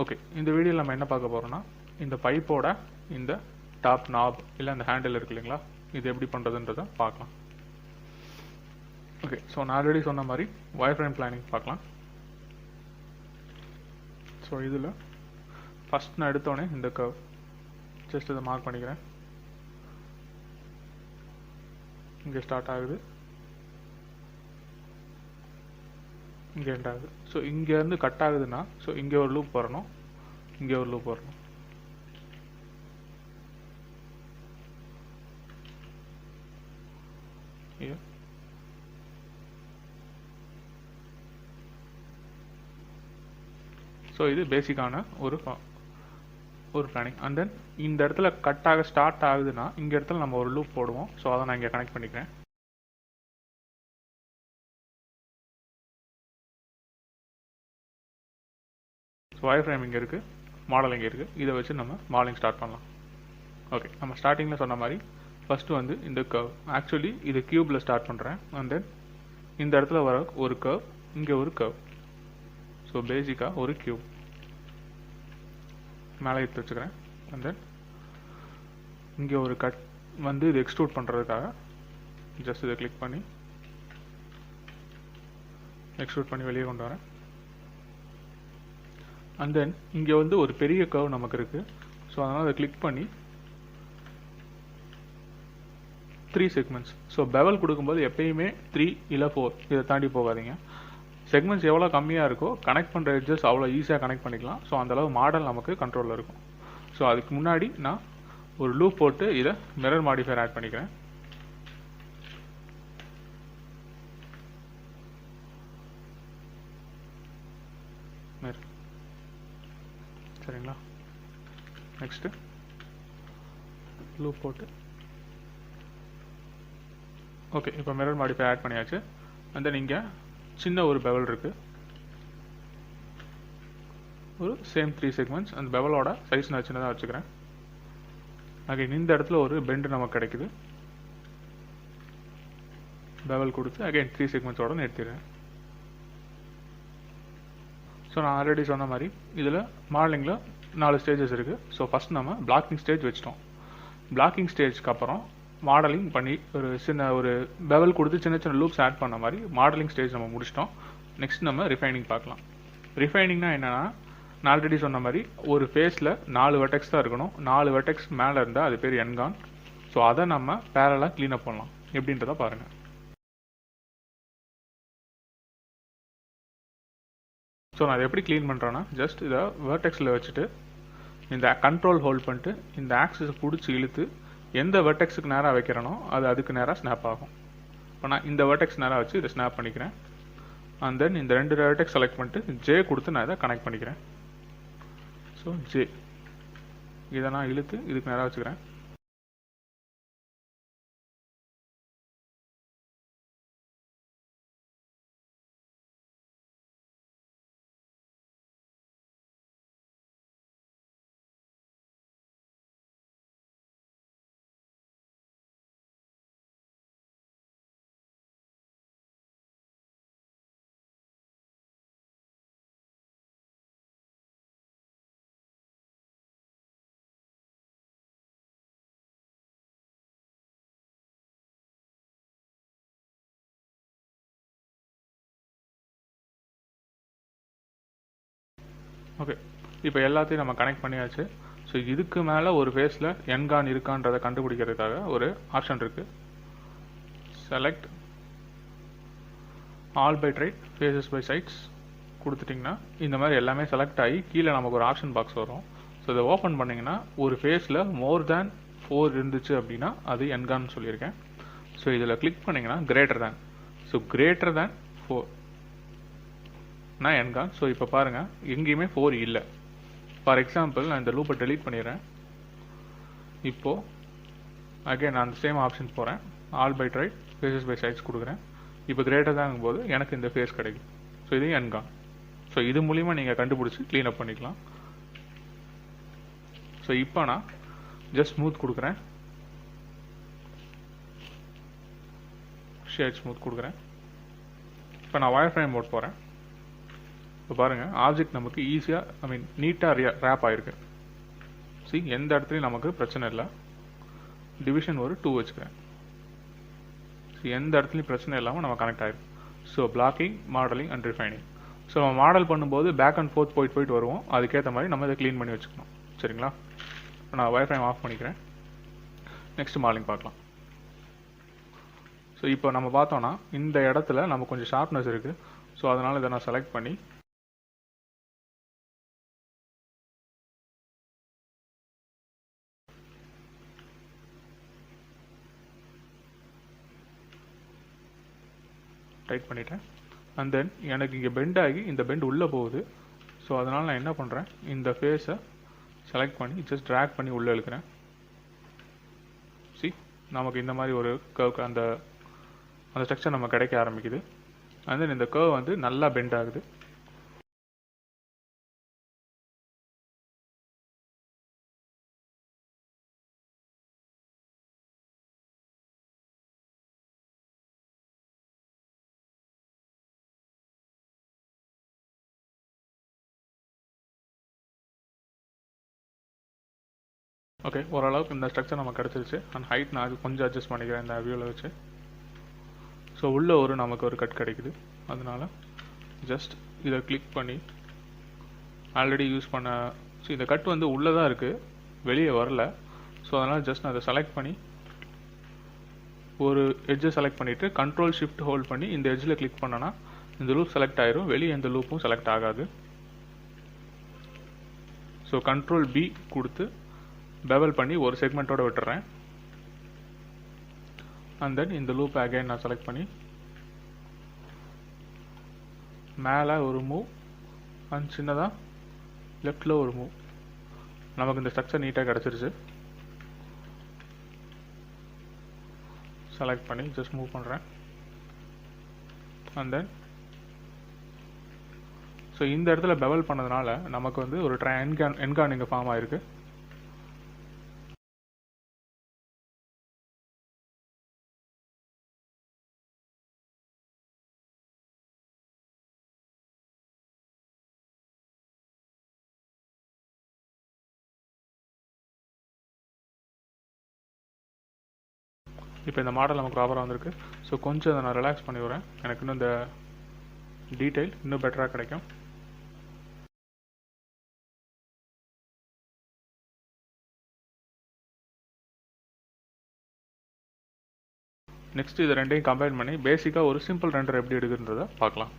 Okay, இந்த வீடியோவில் நம்ம என்ன பார்க்க போகிறோம்னா, இந்த பைப்போட இந்த டாப் நாப் இல்லை அந்த ஹேண்டில் இருக்கு இல்லைங்களா, இது எப்படி பண்ணுறதுன்றதை பார்க்கலாம். ஓகே, ஸோ நான் ஆல்ரெடி சொன்ன மாதிரி வயர் ஃப்ரேம் பிளானிங் பார்க்கலாம். ஸோ இதில் ஃபஸ்ட் நான் எடுத்தோடனே இந்த கர்வ் ஜஸ்ட் இதை மார்க் பண்ணிக்கிறேன். இங்கே ஸ்டார்ட் ஆகுது, இங்கே எண்ட் ஆகுது. ஸோ இங்கேருந்து கட் ஆகுதுன்னா, ஸோ இங்கே ஒரு லூப் வரணும், இங்கே ஒரு லூப் வரணும். ஸோ இது பேசிக்கான ஒரு பிளானிங். அண்ட் தென் இந்த இடத்துல கட் ஆக ஸ்டார்ட் ஆகுதுன்னா இந்த இடத்துல நம்ம ஒரு லூப் போடுவோம். ஸோ அதை நான் இங்கே கனெக்ட் பண்ணிக்கிறேன். ஸோ வயர் ஃப்ரேம் இங்கே இருக்குது, மாடல் இங்கே இருக்குது. இதை வச்சு நம்ம மாடலிங் ஸ்டார்ட் பண்ணலாம். ஓகே, நம்ம ஸ்டார்டிங்கில் சொன்ன மாதிரி ஃபஸ்ட்டு வந்து இந்த கர்வ், ஆக்சுவலி இது க்யூப்பில் ஸ்டார்ட் பண்ணுறேன். அண்ட் தென் இந்த இடத்துல வர ஒரு கர்வ், இங்கே ஒரு கர்வ். ஸோ பேசிக்காக ஒரு க்யூப் மேலே எடுத்து வச்சுக்கிறேன். அண்ட் தென் இங்கே ஒரு கட் வந்து இது எக்ஸ்ட்ரூட் பண்ணுறதுக்காக ஜஸ்ட் இதை கிளிக் பண்ணி எக்ஸ்ட்ரூட் பண்ணி வெளியே கொண்டு வரேன். அண்ட் தென் இங்கே வந்து ஒரு பெரிய கர்வ் நமக்கு இருக்குது. ஸோ அதனால் அதை கிளிக் பண்ணி 3 செக்மெண்ட்ஸ். ஸோ பெவல் கொடுக்கும்போது எப்பயுமே 3 இல்லை 4 இதை தாண்டி போகாதீங்க. செக்மெண்ட்ஸ் எவ்வளோ கம்மியாக இருக்கோ கனெக்ட் பண்ணுற எட்ஜஸ் அவ்வளோ ஈஸியாக கனெக்ட் பண்ணிக்கலாம். ஸோ அந்தளவு மாடல் நமக்கு கண்ட்ரோலில் இருக்கும். ஸோ அதுக்கு முன்னாடி நான் ஒரு லூப் போட்டு இதை மிரர் மாடிஃபையர் ஆட் பண்ணிக்கிறேன். சரிங்களா, நெக்ஸ்ட்டு லூப் போட்டு ஓகே, இப்போ மிரர் மாடிஃபையர் ஆட் பண்ணியாச்சு. அண்ட் தென் இங்கே சின்ன ஒரு பெவல் இருக்குது, ஒரு சேம் 3 செக்மெண்ட்ஸ். அந்த பெவலோட சைஸ் நான் சின்னதாக வச்சுக்கிறேன். அகைன் இந்த இடத்துல ஒரு பெண்டு நமக்கு கிடைக்குது, பெவல் கொடுத்து அகைன் 3 செக்மெண்ட்ஸோட நிறுத்திடுறேன். ஸோ நான் ஆல்ரெடி சொன்ன மாதிரி இதில் மாடலிங்கில் 4 ஸ்டேஜஸ் இருக்குது. ஸோ ஃபஸ்ட் நம்ம பிளாக்கிங் ஸ்டேஜ் வச்சிட்டோம். பிளாக்கிங் ஸ்டேஜ்க்கு அப்புறம் மாடலிங் பண்ணி ஒரு பெவல் கொடுத்து சின்ன சின்ன லூப்ஸ் ஆட் பண்ண மாதிரி மாடலிங் ஸ்டேஜ் நம்ம முடிச்சிட்டோம். நெக்ஸ்ட் நம்ம ரிஃபைனிங் பார்க்கலாம். ரிஃபைனிங்னா என்னென்னா, நான் ஆல்ரெடி சொன்ன மாதிரி ஒரு ஃபேஸில் 4 வெர்டெக்ஸ் தான் இருக்கணும். 4 வெர்டெக்ஸ் மேலே இருந்தால் அது பேர் என்கான். ஸோ அதை நம்ம பேரலாக க்ளீனப் பண்ணலாம். எப்படின்றத பாருங்கள். ஸோ நான் அதை எப்படி க்ளீன் பண்ணுறேன்னா, ஜஸ்ட் இதை வெர்டெக்ஸில் வச்சுட்டு இந்த கண்ட்ரோல் ஹோல்ட் பண்ணிட்டு இந்த ஆக்சிஸை பிடிச்சி இழுத்து எந்த வெர்டெக்ஸுக்கு நேராக வைக்கிறனோ அது அதுக்கு நேராக ஸ்னாப் ஆகும். இப்போ நான் இந்த வெர்டெக்ஸ் நேராக வச்சு இதை ஸ்னாப் பண்ணிக்கிறேன். அண்ட் தென் இந்த 2 வெர்டெக்ஸ் செலக்ட் பண்ணிட்டு ஜே கொடுத்து நான் இதை கனெக்ட் பண்ணிக்கிறேன். ஸோ ஜே இதை நான் இழுத்து இதுக்கு நேராக வச்சுக்கிறேன். ஓகே, இப்போ எல்லாத்தையும் நம்ம கனெக்ட் பண்ணியாச்சு. ஸோ இதுக்கு மேலே ஒரு ஃபேஸில் என்கான் இருக்கான்றதை கண்டுபிடிக்கிறதுக்காக ஒரு ஆப்ஷன் இருக்குது. Select all by right faces by sides கொடுத்துட்டிங்கன்னா இந்த மாதிரி எல்லாமே செலக்ட் ஆகி கீழே நமக்கு ஒரு ஆப்ஷன் பாக்ஸ் வரும். ஸோ இதை ஓப்பன் பண்ணிங்கன்னா ஒரு ஃபேஸில் மோர் தேன் 4 இருந்துச்சு அப்படின்னா அது என்கான்னு சொல்லியிருக்கேன். ஸோ இதில் கிளிக் பண்ணிங்கன்னா greater than. So greater than 4 நான் என்கான். ஸோ இப்போ பாருங்கள், எங்கேயுமே 4 இல்லை. ஃபார் எக்ஸாம்பிள் நான் இந்த லூப்பை டெலீட் பண்ணிடுறேன். இப்போது அகைன் நான் அந்த சேம் ஆப்ஷன் போகிறேன், all by right faces by sides கொடுக்குறேன். இப்போ கிரேட்டர் தாங்கும் போது எனக்கு இந்த ஃபேஸ் கிடைக்கும். ஸோ இது என்கான். ஸோ இது மூலிமா நீங்கள் கண்டுபிடிச்சி க்ளீன் அப் பண்ணிக்கலாம். ஸோ இப்போ நான் ஜஸ்ட் ஸ்மூத் கொடுக்குறேன், ஷேட் ஸ்மூத் கொடுக்குறேன். இப்போ நான் வயர் ஃப்ரேம் மோட் போகிறேன். இப்போ பாருங்கள் ஆப்ஜெக்ட் நமக்கு ஈஸியாக நீட்டாக ரேப் ஆகிருக்கு. எந்த இடத்துலையும் நமக்கு பிரச்சனை இல்லை. டிவிஷன் ஒரு 2 வச்சுக்கிறேன். எந்த இடத்துலையும் பிரச்சனை இல்லாமல் நம்ம கனெக்ட் ஆகிருக்கு. So blocking, modelling and refining. So நம்ம மாடல் பண்ணும்போது பேக் அண்ட் ஃபோர்த் போயிட்டு வருவோம். அதுக்கேற்ற மாதிரி நம்ம இதை க்ளீன் பண்ணி வச்சுக்கணும். சரிங்களா? நான் வயர்ஃப்ரேம் ஆஃப் பண்ணிக்கிறேன். நெக்ஸ்ட் மாடலிங் பார்க்கலாம். ஸோ இப்போ நம்ம பார்த்தோன்னா இந்த இடத்துல நம்ம கொஞ்சம் ஷார்ப்னஸ் இருக்குது. ஸோ அதனால் இதை நான் செலக்ட் பண்ணி டைட் பண்ணிட்டேன். அண்ட் தென் எனக்கு இங்கே பெண்ட் ஆகி இந்த பெண்ட் உள்ளே போகுது. ஸோ அதனால் நான் என்ன பண்ணுறேன், இந்த ஃபேஸை செலக்ட் பண்ணி ஜஸ்ட் ட்ராக் பண்ணி உள்ளே இழுக்கிறேன். நமக்கு இந்த மாதிரி ஒரு கர்வ் அந்த ஸ்ட்ரக்சர் நம்ம கிடைக்க ஆரம்பிக்குது. அண்ட் தென் இந்த கர்வ் வந்து நல்லா பெண்ட் ஆகுது. ஓகே, ஓரளவுக்கு இந்த ஸ்ட்ரக்சர் நம்ம கிடச்சிருச்சு. அண்ட் ஹைட் நான் கொஞ்சம் அட்ஜஸ்ட் பண்ணிக்கிறேன் இந்த வியூவில் வச்சு. ஸோ உள்ளே நமக்கு ஒரு கட் கிடைக்குது. அதனால் ஜஸ்ட் இதை கிளிக் பண்ணி ஆல்ரெடி யூஸ் பண்ண இந்த கட் வந்து உள்ளே தான் இருக்குது, வெளியே வரல. ஸோ அதனால் ஜஸ்ட் நான் அதை செலக்ட் பண்ணி ஒரு எட்ஜை செலக்ட் பண்ணிவிட்டு கண்ட்ரோல் ஷிஃப்ட் ஹோல்ட் பண்ணி இந்த எட்ஜில் கிளிக் பண்ணனா இந்த லூப் செலக்ட் ஆயிரும், வெளியே எந்த லூப்பும் செலக்ட் ஆகாது. ஸோ கண்ட்ரோல் பி கொடுத்து பெவல் பண்ணி ஒரு செக்மெண்ட்டோட விட்டுறேன். அண்ட் தென் இந்த லூப் அகைன் நான் செலக்ட் பண்ணி மேலே ஒரு மூவ் அண்ட் சின்னதாக லெஃப்டில் ஒரு மூவ். நமக்கு இந்த ஸ்ட்ரக்சர் நீட்டாக கிடச்சிருச்சு. செலக்ட் பண்ணி ஜஸ்ட் மூவ் பண்ணுறேன். அண்ட் தென் ஸோ இந்த இடத்துல பெவல் பண்ணதுனால நமக்கு வந்து ஒரு என்கான் இங்கே ஃபார்ம் ஆகிருக்கு. இப்போ இந்த மாடல் நமக்கு ப்ராப்பராக வந்திருக்கு. ஸோ கொஞ்சம் அதை நான் ரிலாக்ஸ் பண்ணி விடுறேன். எனக்கு இன்னும் இந்த டீட்டெயில் இன்னும் பெட்டராக கிடைக்கும். நெக்ஸ்ட் இது ரெண்டையும் கம்பைன் பண்ணி பேசிக்காக ஒரு சிம்பிள் ரெண்டர் எப்படி எடுக்குன்றதை பார்க்கலாம்.